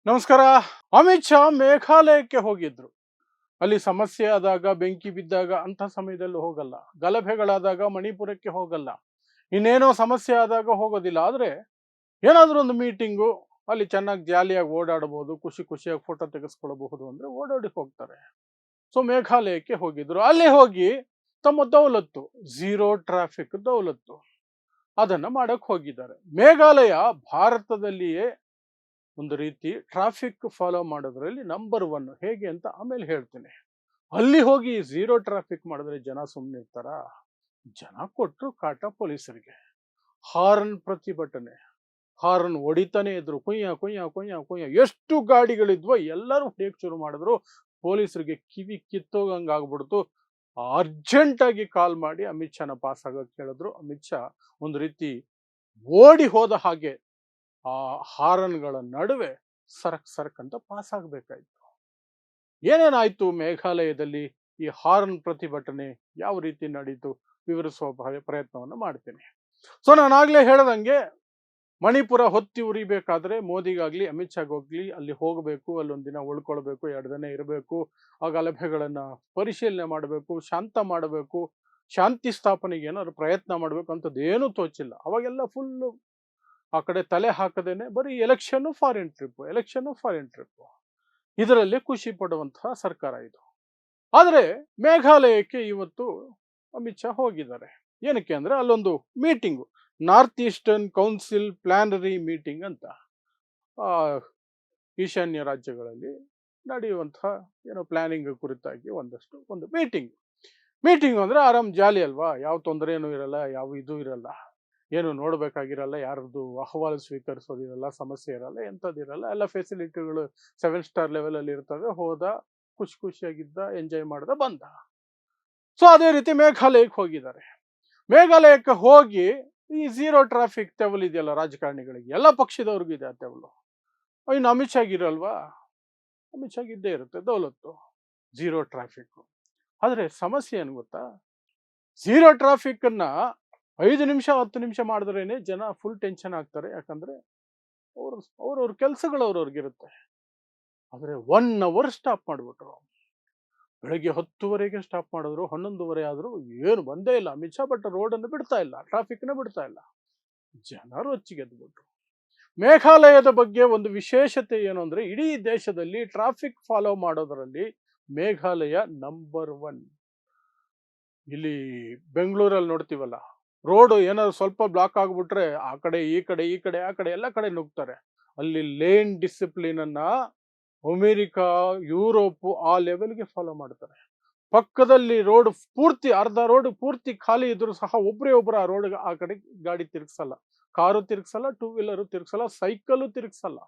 ನಮಸ್ಕಾರ. ಅಮಿತ್ ಶಾ ಮೇಘಾಲಯಕ್ಕೆ ಹೋಗಿದ್ರು. ಅಲ್ಲಿ ಸಮಸ್ಯೆ ಆದಾಗ, ಬೆಂಕಿ ಬಿದ್ದಾಗ ಅಂಥ ಸಮಯದಲ್ಲಿ ಹೋಗಲ್ಲ. ಗಲಭೆಗಳಾದಾಗ ಮಣಿಪುರಕ್ಕೆ ಹೋಗಲ್ಲ. ಇನ್ನೇನೋ ಸಮಸ್ಯೆ ಆದಾಗ ಹೋಗೋದಿಲ್ಲ. ಆದರೆ ಏನಾದರೂ ಒಂದು ಮೀಟಿಂಗು, ಅಲ್ಲಿ ಚೆನ್ನಾಗಿ ಜಾಲಿಯಾಗಿ ಓಡಾಡಬಹುದು, ಖುಷಿ ಖುಷಿಯಾಗಿ ಫೋಟೋ ತೆಗೆಸ್ಕೊಳ್ಬಹುದು ಅಂದರೆ ಓಡಾಡಿ ಹೋಗ್ತಾರೆ. ಸೊ ಮೇಘಾಲಯಕ್ಕೆ ಹೋಗಿದ್ರು. ಅಲ್ಲಿ ಹೋಗಿ ತಮ್ಮ ದೌಲತ್ತು, ಝೀರೋ ಟ್ರಾಫಿಕ್ ದೌಲತ್ತು, ಅದನ್ನು ಮಾಡಕ್ಕೆ ಹೋಗಿದ್ದಾರೆ. ಮೇಘಾಲಯ ಭಾರತದಲ್ಲಿಯೇ ಒಂದು ರೀತಿ ಟ್ರಾಫಿಕ್ ಫಾಲೋ ಮಾಡೋದ್ರಲ್ಲಿ ನಂಬರ್ ಒನ್. ಹೇಗೆ ಅಂತ ಆಮೇಲೆ ಹೇಳ್ತೀನಿ. ಅಲ್ಲಿ ಹೋಗಿ ಝೀರೋ ಟ್ರಾಫಿಕ್ ಮಾಡಿದ್ರೆ ಜನ ಸುಮ್ಮನೆ ಇರ್ತಾರ? ಜನ ಕೊಟ್ಟರು ಕಾಟ ಪೊಲೀಸರಿಗೆ. ಹಾರ್ನ್ ಪ್ರತಿಭಟನೆ, ಹಾರ್ನ್ ಹೊಡಿತಾನೆ ಇದ್ರು. ಕುಯ್ಯ ಕುಯ್ಯ ಕುಯ್ಯ ಕುಯ್ಯ, ಎಷ್ಟು ಗಾಡಿಗಳಿದ್ವೋ ಎಲ್ಲರೂ ಹೊಡಿಯಕ್ಕೆ ಶುರು ಮಾಡಿದ್ರು. ಪೊಲೀಸರಿಗೆ ಕಿವಿ ಕಿತ್ತೋಗಂಗೆ ಆಗ್ಬಿಡ್ತು. ಅರ್ಜೆಂಟ್ ಆಗಿ ಕಾಲ್ ಮಾಡಿ ಅಮಿತ್ ಶಾನ ಪಾಸ್ ಆಗೋಕೆ ಹೇಳಿದ್ರು. ಅಮಿತ್ ಶಾ ಒಂದು ರೀತಿ ಓಡಿ ಹೋದ ಹಾಗೆ ಆ ಹಾರನ್ಗಳ ನಡುವೆ ಸರಕ್ ಸರಕ್ ಅಂತ ಪಾಸ್ ಆಗ್ಬೇಕಾಯ್ತು. ಏನೇನಾಯ್ತು ಮೇಘಾಲಯದಲ್ಲಿ? ಈ ಹಾರ್ನ್ ಪ್ರತಿಭಟನೆ ಯಾವ ರೀತಿ ನಡೀತು ವಿವರಿಸುವ ಪ್ರಯತ್ನವನ್ನು ಮಾಡ್ತೇನೆ. ಸೊ ನಾನು ಆಗ್ಲೇ ಹೇಳ್ದಂಗೆ, ಮಣಿಪುರ ಹೊತ್ತಿ ಉರಿಬೇಕಾದ್ರೆ ಮೋದಿಗಾಗ್ಲಿ ಅಮಿತ್ ಶಾಗೋಗ್ಲಿ ಅಲ್ಲಿ ಹೋಗಬೇಕು, ಅಲ್ಲೊಂದಿನ ಉಳ್ಕೊಳ್ಬೇಕು, 2 ದಿನ ಇರಬೇಕು, ಆ ಗಲಭೆಗಳನ್ನ ಪರಿಶೀಲನೆ ಮಾಡಬೇಕು, ಶಾಂತ ಮಾಡಬೇಕು, ಶಾಂತಿ ಸ್ಥಾಪನೆಗೆ ಏನಾದ್ರು ಪ್ರಯತ್ನ ಮಾಡಬೇಕು ಅಂತದ್ದೇನು ತೋಚಿಲ್ಲ. ಅವಾಗೆಲ್ಲ ಫುಲ್ಲು ಆ ಕಡೆ ತಲೆ ಹಾಕದೇನೆ ಬರೀ election foreign trip, election foreign trip, ಇದರಲ್ಲಿ ಖುಷಿ ಪಡುವಂತಹ ಸರ್ಕಾರ ಇದು. ಆದರೆ ಮೇಘಾಲಯಕ್ಕೆ ಇವತ್ತು ಅಮಿತ್ ಶಾ ಹೋಗಿದ್ದಾರೆ. ಏನಕ್ಕೆ ಅಂದ್ರೆ ಅಲ್ಲೊಂದು meeting, North Eastern Council plenary meeting ಅಂತ, ಈಶಾನ್ಯ ರಾಜ್ಯಗಳಲ್ಲಿ ನಡೆಯುವಂತಹ ಏನೋ ಪ್ಲಾನಿಂಗ್ ಕುರಿತಾಗಿ ಒಂದು ಮೀಟಿಂಗ್ ಅಂದ್ರೆ ಆರಾಮ್ ಜಾಲಿ ಅಲ್ವಾ? ಯಾವ ತೊಂದರೆನೂ ಇರಲ್ಲ, ಯಾವ ಇದು ಇರಲ್ಲ, ಏನು ನೋಡ್ಬೇಕಾಗಿರಲ್ಲ, ಯಾರ್ದು ಅಹವಾಲು ಸ್ವೀಕರಿಸೋದಿರಲ್ಲ, ಸಮಸ್ಯೆ ಇರಲ್ಲ, ಎಂಥದ್ದಿರಲ್ಲ. ಎಲ್ಲ ಫೆಸಿಲಿಟಿಗಳು 7 ಸ್ಟಾರ್ ಲೆವೆಲ್ ಅಲ್ಲಿ ಇರ್ತವೆ. ಹೋದ, ಖುಷಿ ಖುಷಿಯಾಗಿದ್ದ, ಎಂಜಾಯ್ ಮಾಡ್ದ, ಬಂದ. ಸೊ ಅದೇ ರೀತಿ ಮೇಘಾಲಯಕ್ಕೆ ಹೋಗಿದ್ದಾರೆ. ಮೇಘಾಲಯಕ್ಕೆ ಹೋಗಿ ಈ ಝೀರೋ ಟ್ರಾಫಿಕ್ ತೆವಲ್ ಇದೆಯಲ್ಲ ರಾಜಕಾರಣಿಗಳಿಗೆ, ಎಲ್ಲ ಪಕ್ಷದವ್ರಿಗೂ ಇದೆ ಆ ತೆವಲು. ಇನ್ನು ಅಮಿತ್ ಶಾಗ್ ಇರಲ್ವಾ? ಅಮಿತ್ ಶಾಗ್ ಇದ್ದೇ ಇರುತ್ತೆ ದೌಲತ್ತು, ಝೀರೋ ಟ್ರಾಫಿಕ್. ಆದ್ರೆ ಸಮಸ್ಯೆ ಏನು ಗೊತ್ತಾ? ಝೀರೋ ಟ್ರಾಫಿಕ್ ಅನ್ನ 5 ನಿಮಿಷ 10 ನಿಮಿಷ ಮಾಡಿದ್ರೇನೆ ಜನ ಫುಲ್ ಟೆನ್ಷನ್ ಆಗ್ತಾರೆ. ಯಾಕಂದ್ರೆ ಅವ್ರವ್ರ ಕೆಲಸಗಳು ಅವ್ರವ್ರಿಗಿರುತ್ತೆ. ಆದ್ರೆ 1 ಅವರ್ ಸ್ಟಾಪ್ ಮಾಡ್ಬಿಟ್ರು. ಬೆಳಗ್ಗೆ 10ವರೆಗೆ ಸ್ಟಾಪ್ ಮಾಡಿದ್ರು, 11ವರೆ ಆದ್ರೂ ಏನು ಬಂದೇ ಇಲ್ಲ ಅಮಿತ್ ಶಾ. ಬಟ್ ರೋಡನ್ನು ಬಿಡ್ತಾ ಇಲ್ಲ, ಟ್ರಾಫಿಕ್ನ ಬಿಡ್ತಾ ಇಲ್ಲ. ಜನರು ರೊಚ್ಚಿಗೆದ್ಬಿಟ್ರು. ಮೇಘಾಲಯದ ಬಗ್ಗೆ ಒಂದು ವಿಶೇಷತೆ ಏನು ಅಂದ್ರೆ, ಇಡೀ ದೇಶದಲ್ಲಿ ಟ್ರಾಫಿಕ್ ಫಾಲೋ ಮಾಡೋದರಲ್ಲಿ ಮೇಘಾಲಯ ನಂಬರ್ 1. ಇಲ್ಲಿ ಬೆಂಗಳೂರಲ್ಲಿ ನೋಡ್ತೀವಲ್ಲ, ರೋಡ್ ಏನಾದ್ರು ಸ್ವಲ್ಪ ಬ್ಲಾಕ್ ಆಗ್ಬಿಟ್ರೆ ಆ ಕಡೆ ಈ ಕಡೆ ಈ ಕಡೆ ಆ ಕಡೆ ಎಲ್ಲ ಕಡೆ ನುಗ್ತಾರೆ. ಅಲ್ಲಿ ಲೇನ್ ಡಿಸಿಪ್ಲಿನ್ ಅನ್ನ ಅಮೆರಿಕ, ಯುರೋಪ್ ಆ ಲೆವೆಲ್ಗೆ ಫಾಲೋ ಮಾಡ್ತಾರೆ. ಪಕ್ಕದಲ್ಲಿ ರೋಡ್ ಪೂರ್ತಿ, ಅರ್ಧ ರೋಡ್ ಪೂರ್ತಿ ಖಾಲಿ ಇದ್ರು ಸಹ ಒಬ್ಬರೇ ಒಬ್ರು ಆ ರೋಡ್ ಆ ಕಡೆ ಗಾಡಿ ತಿರ್ಗಿಸಲ್ಲ. ಕಾರು ತಿರ್ಗಿಸಲ್ಲ, 2 ವೀಲರು ತಿರ್ಗಿಸಲ್ಲ, ಸೈಕಲ್ ತಿರ್ಗಿಸಲ್ಲ.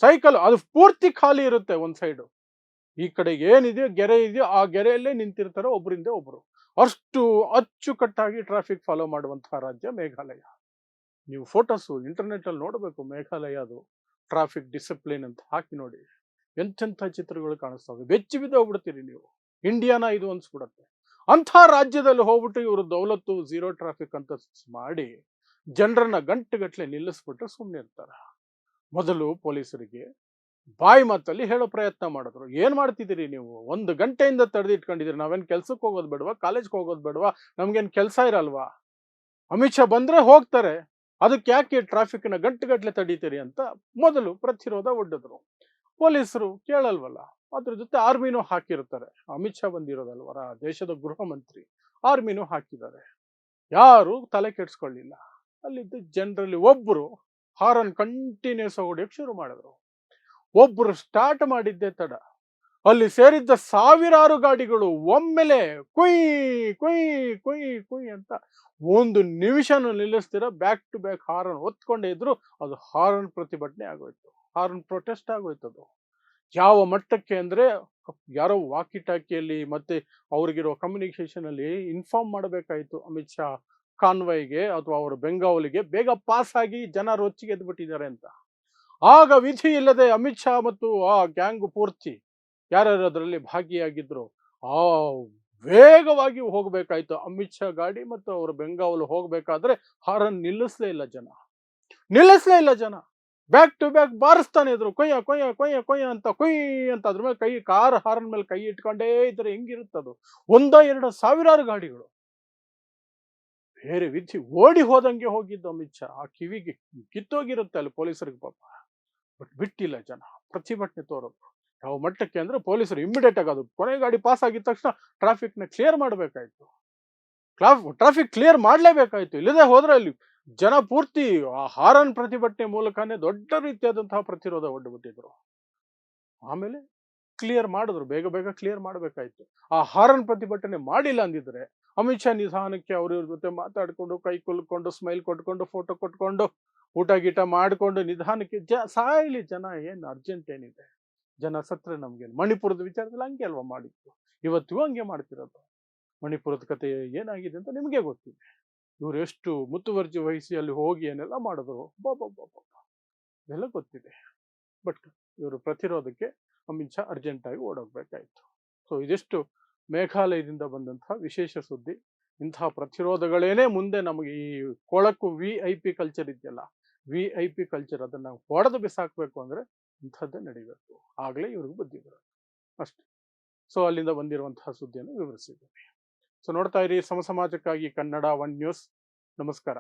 ಸೈಕಲ್ ಅದು ಪೂರ್ತಿ ಖಾಲಿ ಇರುತ್ತೆ ಒಂದ್ ಸೈಡು. ಈ ಕಡೆ ಏನಿದೆಯೋ ಗೆರೆ ಇದೆಯೋ ಆ ಗೆರೆಯಲ್ಲೇ ನಿಂತಿರ್ತಾರೆ ಒಬ್ಬರಿಂದ ಒಬ್ರು. ಅಷ್ಟು ಅಚ್ಚುಕಟ್ಟಾಗಿ ಟ್ರಾಫಿಕ್ ಫಾಲೋ ಮಾಡುವಂತಹ ರಾಜ್ಯ ಮೇಘಾಲಯ. ನೀವು ಫೋಟೋಸು ಇಂಟರ್ನೆಟ್ ಅಲ್ಲಿ ನೋಡಬೇಕು. ಮೇಘಾಲಯ ಅದು ಟ್ರಾಫಿಕ್ ಡಿಸಿಪ್ಲಿನ್ ಅಂತ ಹಾಕಿ ನೋಡಿ, ಎಂತೆಂಥ ಚಿತ್ರಗಳು ಕಾಣಿಸ್ತವೆ. ಬೆಚ್ಚಿ ಬಿದ್ದು ಹೋಗ್ಬಿಡ್ತೀರಿ ನೀವು. ಇಂಡಿಯಾನ ಇದು ಅನ್ಸ್ಬಿಡತ್ತೆ. ಅಂಥ ರಾಜ್ಯದಲ್ಲಿ ಹೋಗ್ಬಿಟ್ಟು ಇವರು ದೌಲತ್ತು ಝೀರೋ ಟ್ರಾಫಿಕ್ ಅಂತ ಮಾಡಿ ಜನರನ್ನ ಗಂಟೆಗಟ್ಟಲೆ ನಿಲ್ಲಿಸ್ಬಿಟ್ಟು ಸುಮ್ಮನೆ ಇರ್ತಾರ. ಮೊದಲು ಪೊಲೀಸರಿಗೆ ಬಾಯಿ ಮಾತಲ್ಲಿ ಹೇಳೋ ಪ್ರಯತ್ನ ಮಾಡಿದ್ರು. ಏನ್ ಮಾಡ್ತಿದ್ದೀರಿ ನೀವು? 1 ಗಂಟೆಯಿಂದ ತಡೆದಿಟ್ಕೊಂಡಿದ್ದೀರಿ. ನಾವೇನ್ ಕೆಲ್ಸಕ್ಕೆ ಹೋಗೋದು ಬೇಡವಾ? ಕಾಲೇಜ್ಗೆ ಹೋಗೋದು ಬೇಡವಾ? ನಮ್ಗೇನ್ ಕೆಲಸ ಇರಲ್ವಾ? ಅಮಿತ್ ಶಾ ಬಂದ್ರೆ ಹೋಗ್ತಾರೆ, ಅದಕ್ಕೆ ಯಾಕೆ ಟ್ರಾಫಿಕ್ನ ಗಂಟೆಗಟ್ಟಲೆ ತಡೀತೀರಿ ಅಂತ ಮೊದಲು ಪ್ರತಿರೋಧ ಒಡ್ಡಿದ್ರು. ಪೊಲೀಸರು ಕೇಳಲ್ವಲ್ಲ, ಅದ್ರ ಜೊತೆ ಆರ್ಮಿನೂ ಹಾಕಿರ್ತಾರೆ. ಅಮಿತ್ ಶಾ ಬಂದಿರೋದಲ್ವರ, ದೇಶದ ಗೃಹ ಮಂತ್ರಿ, ಆರ್ಮಿನೂ ಹಾಕಿದ್ದಾರೆ. ಯಾರು ತಲೆ ಕೆಡ್ಸ್ಕೊಳ್ಳಿಲ್ಲ. ಅಲ್ಲಿದ್ದು ಜನರಲ್ಲಿ ಒಬ್ರು ಹಾರನ್ ಕಂಟಿನ್ಯೂಸ್ ಹೊಡಿಯೋಕೆ ಶುರು ಮಾಡಿದ್ರು. ಒಬ್ರು ಸ್ಟಾರ್ಟ್ ಮಾಡಿದ್ದೆ ತಡ, ಅಲ್ಲಿ ಸೇರಿದ್ದ ಸಾವಿರಾರು ಗಾಡಿಗಳು ಒಮ್ಮೆಲೆ ಕುಯ್ ಕುಯ್ ಕುಯ್ ಕುಯ್ ಅಂತ 1 ನಿಮಿಷನೂ ನಿಲ್ಲಿಸ್ತೀರ ಬ್ಯಾಕ್ ಟು ಬ್ಯಾಕ್ ಹಾರನ್ ಒತ್ಕೊಂಡೇ ಇದ್ರು. ಅದು ಹಾರನ್ ಪ್ರತಿಭಟನೆ ಆಗೋಯ್ತು, ಹಾರನ್ ಪ್ರೊಟೆಸ್ಟ್ ಆಗೋಯ್ತು. ಅದು ಯಾವ ಮಟ್ಟಕ್ಕೆ ಅಂದ್ರೆ, ಯಾರೋ ವಾಕಿ ಟಾಕಿಯಲ್ಲಿ ಮತ್ತೆ ಅವ್ರಿಗಿರೋ ಕಮ್ಯುನಿಕೇಶನ್ ಅಲ್ಲಿ ಇನ್ಫಾರ್ಮ್ ಮಾಡಬೇಕಾಯ್ತು ಅಮಿತ್ ಶಾ ಕಾನ್ವಾಯ್ಗೆ ಅಥವಾ ಅವ್ರ ಬೆಂಗಾವಲಿಗೆ, ಬೇಗ ಪಾಸ್ ಆಗಿ ಜನ ರೊಚ್ಚಿಗೆ ಎದ್ಬಿಟ್ಟಿದ್ದಾರೆ ಅಂತ. ಆಗ ವಿಧಿ ಇಲ್ಲದೆ ಅಮಿತ್ ಶಾ ಮತ್ತು ಆ ಗ್ಯಾಂಗ್ ಪೂರ್ತಿ ಯಾರ್ಯಾರು ಅದರಲ್ಲಿ ಭಾಗಿಯಾಗಿದ್ರು ಆ ವೇಗವಾಗಿ ಹೋಗ್ಬೇಕಾಯ್ತು. ಅಮಿತ್ ಶಾ ಗಾಡಿ ಮತ್ತು ಅವರ ಬೆಂಗಾವಲು ಹೋಗ್ಬೇಕಾದ್ರೆ ಹಾರನ್ ನಿಲ್ಲಿಸ್ಲೇ ಇಲ್ಲ ಜನ. ಬ್ಯಾಕ್ ಟು ಬ್ಯಾಕ್ ಬಾರಿಸ್ತಾನೆ ಇದ್ರು, ಕೊಯ್ಯ ಕೊಯ್ಯ ಕೊಯ್ಯ ಕೊಯ್ಯ ಅಂತ ಕೊಯ್ ಅಂತ ಅದ್ರ ಮೇಲೆ ಕೈ, ಕಾರ್ ಹಾರ್ನ್ ಮೇಲೆ ಕೈ ಇಟ್ಕೊಂಡೇ ಇದ್ರೆ ಹೆಂಗಿರುತ್ತದು. 1-2 ಸಾವಿರಾರು ಗಾಡಿಗಳು ಬೇರೆ ವಿಧಿ ಓಡಿ ಹೋದಂಗೆ ಹೋಗಿದ್ದು ಅಮಿತ್ ಶಾ. ಆ ಕಿವಿಗೆ ಕಿತ್ತೋಗಿರುತ್ತೆ ಅಲ್ಲಿ ಪೊಲೀಸರಿಗೆ ಪಾಪ. ಬಟ್ ಬಿಟ್ಟಿಲ್ಲ ಜನ, ಪ್ರತಿಭಟನೆ ತೋರೋದು. ಯಾವ ಮಟ್ಟಕ್ಕೆ ಅಂದ್ರೆ ಪೊಲೀಸರು ಇಮಿಡಿಯೇಟ್ ಆಗಿ, ಅದು ಕೊನೆ ಗಾಡಿ ಪಾಸ್ ಆಗಿದ ತಕ್ಷಣ ಟ್ರಾಫಿಕ್ನ ಕ್ಲಿಯರ್ ಮಾಡಬೇಕಾಯ್ತು. ಟ್ರಾಫಿಕ್ ಕ್ಲಿಯರ್ ಮಾಡಲೇಬೇಕಾಯ್ತು. ಇಲ್ಲದೆ ಹೋದ್ರೆ ಅಲ್ಲಿ ಜನ ಪೂರ್ತಿ ಆ ಹಾರನ್ ಪ್ರತಿಭಟನೆ ಮೂಲಕನೇ ದೊಡ್ಡ ರೀತಿಯಾದಂತಹ ಪ್ರತಿರೋಧ ಒಡ್ಡುಬಿಟ್ಟಿದ್ರು. ಆಮೇಲೆ ಕ್ಲಿಯರ್ ಮಾಡಿದ್ರು, ಬೇಗ ಬೇಗ ಕ್ಲಿಯರ್ ಮಾಡಬೇಕಾಯ್ತು. ಆ ಹಾರನ್ ಪ್ರತಿಭಟನೆ ಮಾಡಿಲ್ಲ ಅಂದಿದ್ರೆ ಅಮಿತ್ ಶಾ ನಿಧಾನಕ್ಕೆ ಅವ್ರ ಜೊತೆ ಮಾತಾಡ್ಕೊಂಡು, ಕೈ ಕುಲ್ಕೊಂಡು, ಸ್ಮೈಲ್ ಕೊಟ್ಕೊಂಡು, ಫೋಟೋ ಕೊಟ್ಕೊಂಡು, ಊಟ ಗೀಟ ಮಾಡ್ಕೊಂಡು ನಿಧಾನಕ್ಕೆ ಸಾಯ್ಲಿ ಜನ, ಏನು ಅರ್ಜೆಂಟ್ ಏನಿದೆ, ಜನ ಸತ್ರೆ ನಮ್ಗೇನು. ಮಣಿಪುರದ ವಿಚಾರದಲ್ಲಿ ಹಂಗೆ ಅಲ್ವಾ ಮಾಡಿತ್ತು, ಇವತ್ತಿಗೂ ಹಂಗೆ ಮಾಡ್ತಿರೋದು. ಮಣಿಪುರದ ಕತೆ ಏನಾಗಿದೆ ಅಂತ ನಿಮಗೆ ಗೊತ್ತಿದೆ. ಇವ್ರು ಎಷ್ಟು ಮುತುವರ್ಜಿ ವಹಿಸಿ ಅಲ್ಲಿ ಹೋಗಿ ಏನೆಲ್ಲ ಮಾಡಿದ್ರು, ಇದೆಲ್ಲ ಗೊತ್ತಿದೆ. ಬಟ್ ಇವರು ಪ್ರತಿರೋಧಕ್ಕೆ ಅಮಿತ್ ಶಾ ಅರ್ಜೆಂಟ್ ಆಗಿ ಓಡೋಗ್ಬೇಕಾಯ್ತು. ಸೊ ಇದಿಷ್ಟು ಮೇಘಾಲಯದಿಂದ ಬಂದಂತಹ ವಿಶೇಷ ಸುದ್ದಿ. ಇಂತಹ ಪ್ರತಿರೋಧಗಳೇನೇ ಮುಂದೆ ನಮಗೆ ಈ ಕೊಳಕು VIP ಕಲ್ಚರ್ ಇದೆಯಲ್ಲ, VIP ಕಲ್ಚರ್, ಅದನ್ನ ಹೊಡೆದು ಬಿಸಾಕ್ಬೇಕು ಅಂದ್ರೆ ಇಂಥದ್ದೇ ನಡಿಬೇಕು, ಆಗ್ಲೇ ಇವ್ರಿಗೆ ಬುದ್ಧಿ ಬರುತ್ತೆ ಅಷ್ಟೇ. ಸೊ ಅಲ್ಲಿಂದ ಬಂದಿರುವಂತಹ ಸುದ್ದಿಯನ್ನು ವಿವರಿಸಿದ್ದೀವಿ. ಸೊ ನೋಡ್ತಾ ಇರಿ ಸಮಾಜಕ್ಕಾಗಿ ಕನ್ನಡ 1 ನ್ಯೂಸ್. ನಮಸ್ಕಾರ.